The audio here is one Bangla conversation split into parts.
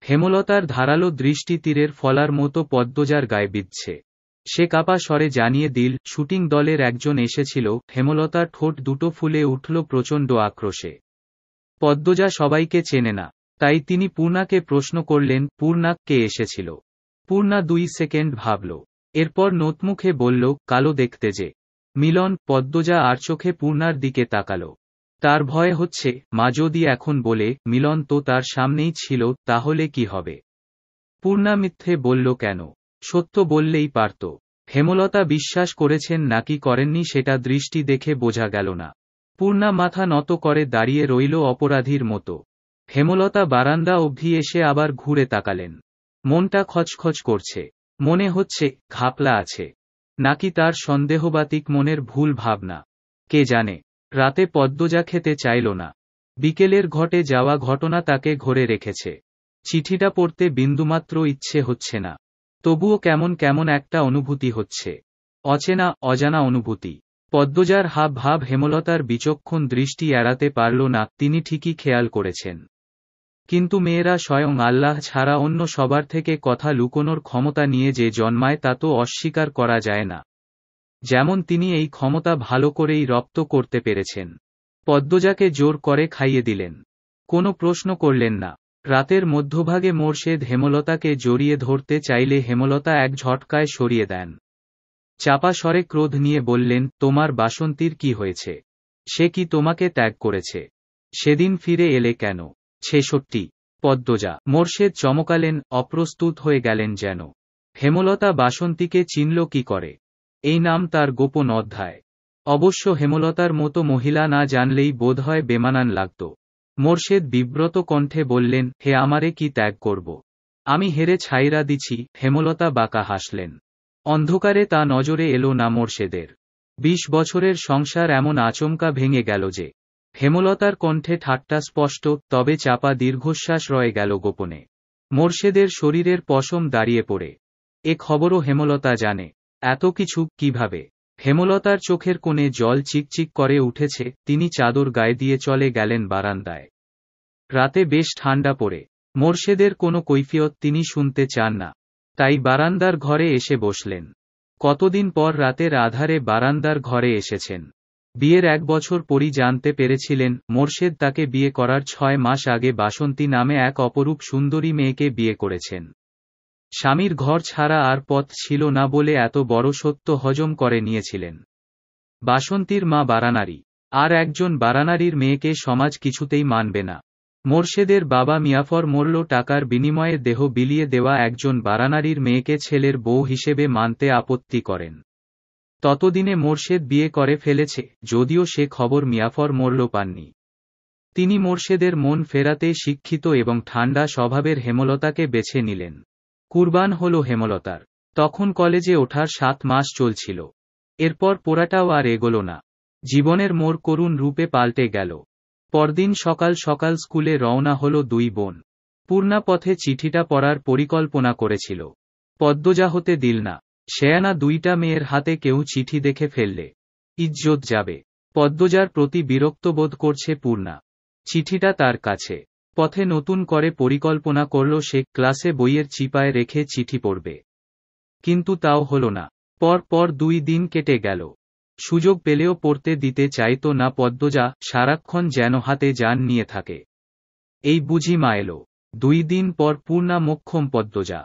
হেমলতার ধারালো দৃষ্টি তীরের ফলার মতো পদ্মজার গায়ে বিঁধছে। সে কাপা স্বরে জানিয়ে দিল, শুটিং দলের একজন এসেছিল। হেমলতার ঠোঁট দুটো ফুলে উঠল প্রচণ্ড আক্রোশে। পদ্মজা সবাইকে চেনে না, তাই তিনি পূর্ণাকে প্রশ্ন করলেন, পূর্ণা, কে এসেছিল? পূর্ণা 2 সেকেন্ড ভাবল, এরপর নোটমুখে বলল, কালো দেখতে যে। মিলন। পদ্মজা আর চোখে পূর্ণার দিকে তাকাল। তার ভয় হচ্ছে, মা যদি এখন বলে মিলন তো তার সামনেই ছিল, তাহলে কি হবে? পূর্ণা মিথ্যে বলল কেন? সত্য বললেই পারত। হেমলতা বিশ্বাস করেছেন নাকি করেননি সেটা দৃষ্টি দেখে বোঝা গেল না। পূর্ণা মাথা নত করে দাঁড়িয়ে রইল অপরাধীর মতো। হেমলতা বারান্দা অবধি এসে আবার ঘুরে তাকালেন। মনটা খচখচ করছে। মনে হচ্ছে ঘাপলা আছে, নাকি তার সন্দেহবাতিক মনের ভুল ভাবনা। কে জানে। রাতে পদ্মজা খেতে চাইল না। বিকেলের ঘটে যাওয়া ঘটনা তাকে ঘরে রেখেছে। চিঠিটা পড়তে বিন্দুমাত্র ইচ্ছে হচ্ছে না। তবুও কেমন কেমন একটা অনুভূতি হচ্ছে, অচেনা অজানা অনুভূতি। পদ্মজার হাব ভাব হেমলতার বিচক্ষণ দৃষ্টি এড়াতে পারল না। তিনি ঠিকই খেয়াল করেছেন, কিন্তু মেয়েরা স্বয়ং আল্লাহ ছাড়া অন্য সবার থেকে কথা লুকোনোর ক্ষমতা নিয়ে যে জন্মায় তা তো অস্বীকার করা যায় না। যেমন তিনি এই ক্ষমতা ভালো করেই রপ্ত করতে পেরেছেন। পদ্মজাকে জোর করে খাইয়ে দিলেন, কোনো প্রশ্ন করলেন না। রাতের মধ্যভাগে মোর্শেদ হেমলতাকে জড়িয়ে ধরতে চাইলে হেমলতা এক ঝটকায় সরিয়ে দেন। চাপা স্বরে ক্রোধ নিয়ে বললেন, তোমার বাসন্তীর কি হয়েছে? সে কি তোমাকে ত্যাগ করেছে? সেদিন ফিরে এলে কেন? 66। পদ্মজা। মোর্শেদ চমকালেন, অপ্রস্তুত হয়ে গেলেন যেন। হেমলতা বাসন্তীকে চিনল কি করে? এই নাম তার গোপন অধ্যায়। অবশ্য হেমলতার মতো মহিলা না জানলেই বোধহয় বেমানান লাগত। মোর্শেদ বিব্রত কণ্ঠে বললেন, হে আমারে কি ত্যাগ করব? আমি হেরে ছাইরা দিছি। হেমলতা বাঁকা হাসলেন। অন্ধকারে তা নজরে এলো না মোর্শেদের। 20 বছরের সংসার এমন আচমকা ভেঙে গেল যে। হেমলতার কণ্ঠে ঠাট্টা স্পষ্ট, তবে চাপা দীর্ঘশ্বাস রয়ে গেল গোপনে। মোর্শেদের শরীরের পশম দাঁড়িয়ে পড়ে। এ খবরও হেমলতা জানে। এত কিছু কিভাবে? হেমলতার চোখের কোণে জল চিকচিক করে উঠেছে। তিনি চাদর গায়ে দিয়ে চলে গেলেন বারান্দায়। রাতে বেশ ঠান্ডা পড়ে। মোর্শেদের কোনো কৈফিয়ত তিনি শুনতে চান না, তাই বারান্দার ঘরে এসে বসলেন। কতদিন পর রাতের আধারে বারান্দার ঘরে এসেছেন। বিয়ের 1 বছর পরই জানতে পেরেছিলেন মোর্শেদ তাকে বিয়ে করার 6 মাস আগে বাসন্তী নামে এক অপরূপ সুন্দরী মেয়েকে বিয়ে করেছেন। স্বামীর ঘর ছাড়া আর পথ ছিল না বলে এত বড় সত্য হজম করে নিয়েছিলেন। বাসন্তীর মা বারানারী, আর একজন বারানারীর মেয়েকে সমাজ কিছুতেই মানবে না। মোর্শেদের বাবা মিয়াফর মরল টাকার বিনিময়ে দেহ বিলিয়ে দেওয়া একজন বারানারীর মেয়েকে ছেলের বউ হিসেবে মানতে আপত্তি করেন। ততদিনে মোর্শেদ বিয়ে করে ফেলেছে, যদিও সে খবর মিয়াফর মরল পাননি। তিনি মোর্শেদের মন ফেরাতে শিক্ষিত এবং ঠান্ডা স্বভাবের হেমলতাকে বেছে নিলেন। কুরবান হল হেমলতার। তখন কলেজে ওঠার 7 মাস চলছিল। এরপর পোড়াটাও আর এগোল না। জীবনের মোড় করুণ রূপে পাল্টে গেল। পরদিন সকাল সকাল স্কুলে রওনা হল 2 বোন। পূর্ণা পথে চিঠিটা পড়ার পরিকল্পনা করেছিল। পদ্মজা হতে দিল না। শেয়ানা 2টা মেয়ের হাতে কেউ চিঠি দেখে ফেললে ইজ্জত যাবে। পদ্মজার প্রতি বিরক্ত বোধ করছে পূর্ণা। চিঠিটা তার কাছে। পথে নতুন করে পরিকল্পনা করল সে ক্লাসে বইয়ের চিপায় রেখে চিঠি পড়বে। কিন্তু তাও হল না। পর 2 দিন কেটে গেল। সুযোগ পেলেও পড়তে দিতে চাইত না পদ্মজা, সারাক্ষণ যেন হাতে জান নিয়ে থাকে। এই বুঝি মা এলো। 2 দিন পর পূর্ণা মোক্ষম পদ্মজা।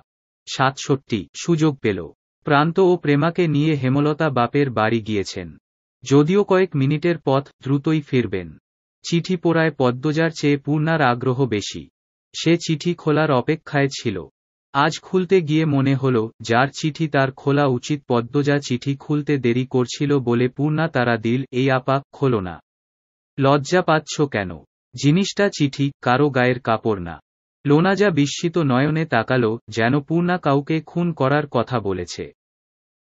67। সুযোগ পেল। প্রান্ত ও প্রেমাকে নিয়ে হেমলতা বাপের বাড়ি গিয়েছেন। যদিও কয়েক মিনিটের পথ, দ্রুতই ফিরবেন। চিঠি পড়ায় পদ্মজার চেয়ে পূর্ণার আগ্রহ বেশি। সে চিঠি খোলার অপেক্ষায় ছিল। আজ খুলতে গিয়ে মনে হল যার চিঠি তার খোলা উচিত। পদ্মজা চিঠি খুলতে দেরি করছিল বলে পূর্ণা তাড়া দিল, এই আপা, খোলো না। লজ্জা পাচ্ছ কেন? জিনিসটা চিঠি, কারো গায়ের কাপড় না। লোনাজা বিস্মিত নয়নে তাকালো, যেন পূর্ণা কাউকে খুন করার কথা বলেছে।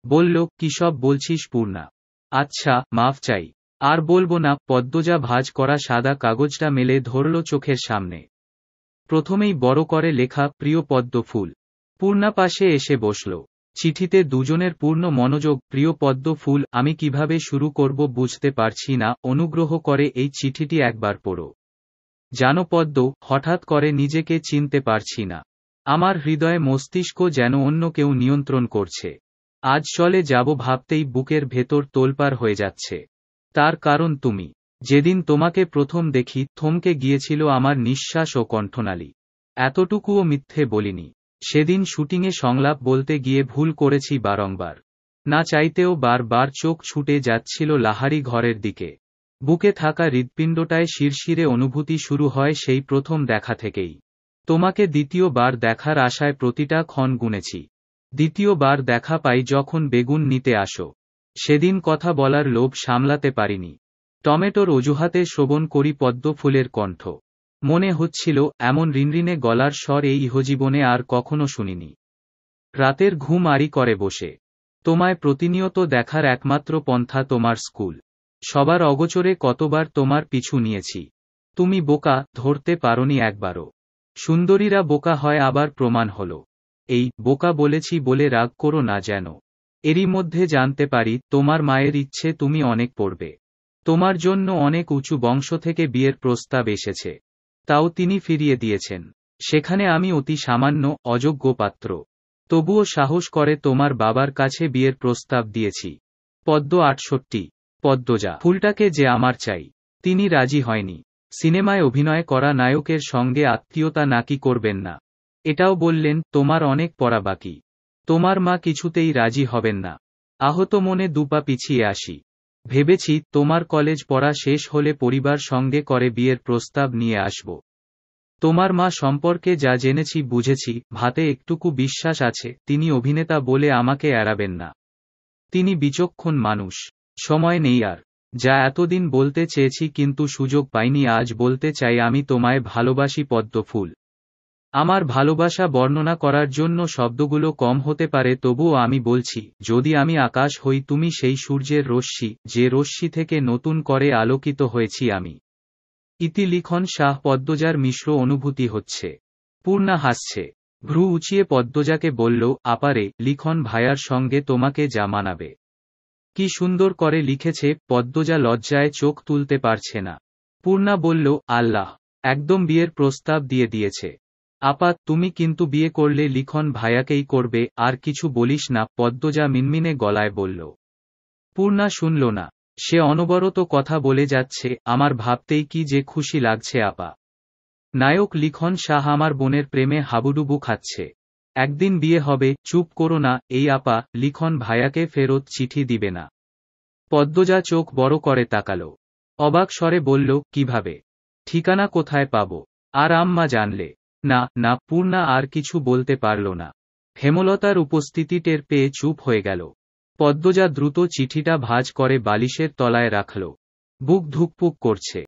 বলল, কি সব বলছিস পূর্ণা? আচ্ছা, মাফ চাই। আর বলবো না। পদ্মজা ভাঁজ করা সাদা কাগজটা মেলে ধরল চোখের সামনে। প্রথমেই বড় করে লেখা, প্রিয় পদ্ম ফুল। পূর্ণা পাশে এসে বসল। চিঠিতে দুজনের পূর্ণ মনোযোগ। প্রিয় পদ্ম ফুল, আমি কিভাবে শুরু করব বুঝতে পারছি না। অনুগ্রহ করে এই চিঠিটি একবার পড়ো। জানো পদ্ম, হঠাৎ করে নিজেকে চিনতে পারছি না। আমার হৃদয় মস্তিষ্ক যেন অন্য কেউ নিয়ন্ত্রণ করছে। আজ চলে যাব ভাবতেই বুকের ভেতর তোলপাড় হয়ে যাচ্ছে। তার কারণ তুমি। যেদিন তোমাকে প্রথম দেখি থমকে গিয়েছিল আমার নিঃশ্বাস ও কণ্ঠনালী। এতটুকুও মিথ্যে বলিনি। সেদিন শুটিংয়ে সংলাপ বলতে গিয়ে ভুল করেছি বারংবার। না চাইতেও বারবার চোখ ছুটে যাচ্ছিল লাহারি ঘরের দিকে। বুকে থাকা হৃৎপিণ্ডটায় শিরশিরে অনুভূতি শুরু হয় সেই প্রথম দেখা থেকেই। তোমাকে দ্বিতীয়বার দেখার আশায় প্রতিটা ক্ষণ গুনেছি। দ্বিতীয়বার দেখা পাই যখন বেগুন নিতে আসো। সেদিন কথা বলার লোভ সামলাতে পারিনি। টমেটোর অজুহাতে শ্রবণ করি পদ্ম ফুলের কণ্ঠ। মনে হচ্ছিল এমন রিনরিনে গলার স্বর এই ইহজীবনে আর কখনো শুনিনি। রাতের ঘুম আড়ি করে বসে তোমায় প্রতিনিয়ত দেখার একমাত্র পন্থা তোমার স্কুল। সবার অগোচরে কতবার তোমার পিছু নিয়েছি। তুমি বোকা, ধরতে পারোনি একবারও। সুন্দরীরা বোকা হয় আবার প্রমাণ হলো। এই বোকা বলেছি বলে রাগ করো না যেন। এরই মধ্যে জানতে পারি তোমার মায়ের ইচ্ছে তুমি অনেক পড়বে। তোমার জন্য অনেক উঁচু বংশ থেকে বিয়ের প্রস্তাব এসেছে। তাও তিনি ফিরিয়ে দিয়েছেন। সেখানে আমি অতি সামান্য, অযোগ্য পাত্র। তবুও সাহস করে তোমার বাবার কাছে বিয়ের প্রস্তাব দিয়েছি। পদ্ম ৬৮। পদ্মজা ফুলটাকে যে আমার চাই, তিনি রাজি হয়নি। সিনেমায় অভিনয় করা নায়কের সঙ্গে আত্মীয়তা নাকি করবেন না। এটাও বললেন তোমার অনেক পড়া বাকি। তোমার মা কিছুতেই রাজি হবেন না। আহত মনে দুপা পিছিয়ে আসি। ভেবেছি তোমার কলেজ পড়া শেষ হলে পরিবার সঙ্গে করে বিয়ের প্রস্তাব নিয়ে আসব। তোমার মা সম্পর্কে যা জেনেছি বুঝেছি, ভাতে একটুকু বিশ্বাস আছে তিনি অভিনেতা বলে আমাকে এড়াবেন না। তিনি বিচক্ষণ মানুষ। সময় নেই আর। যা এতদিন বলতে চেয়েছি কিন্তু সুযোগ পাইনি, আজ বলতে চাই আমি তোমায় ভালোবাসি পদ্ম ফুল। আমার ভালোবাসা বর্ণনা করার জন্য শব্দগুলো কম হতে পারে, তবুও আমি বলছি, যদি আমি আকাশ হই তুমি সেই সূর্যের রশ্মি, যে রশ্মি থেকে নতুন করে আলোকিত হয়েছি আমি। ইতি লিখন শাহ। পদ্মজার মিশ্র অনুভূতি হচ্ছে। পূর্ণা হাসছে। ভ্রু উঁচিয়ে পদ্মজাকে বলল, আপারে, লিখন ভাইয়ার সঙ্গে তোমাকে যা মানাবে। কি সুন্দর করে লিখেছে। পদ্মজা লজ্জায় চোখ তুলতে পারছে না। পূর্ণা বলল, আল্লাহ, একদম বিয়ের প্রস্তাব দিয়ে দিয়েছে। আপা, তুমি কিন্তু বিয়ে করলে লিখন ভাইয়াকেই করবে, আর কিছু বলিস না, পদ্মজা মিনমিনে গলায় বলল। পূর্ণা শুনল না। সে অনবরত কথা বলে যাচ্ছে, আমার ভাবতেই কি যে খুশি লাগছে আপা। নায়ক লিখন শাহ আমার বোনের প্রেমে হাবুডুবু খাচ্ছে। একদিন বিয়ে হবে, চুপ করো না এই আপা, লিখন ভাইয়াকে ফেরত চিঠি দিবে না। পদ্মজা চোখ বড় করে তাকালো। অবাক স্বরে বলল, কিভাবে? ঠিকানা কোথায় পাবো? আর আম্মা জানলে? না না। পূর্ণা আর কিছু বলতে পারল না। হেমলতার উপস্থিতি টের পেয়ে চুপ হয়ে গেল। পদ্মজা দ্রুত চিঠিটা ভাঁজ করে বালিশের তলায় রাখল। বুক ধুকপুক করছে।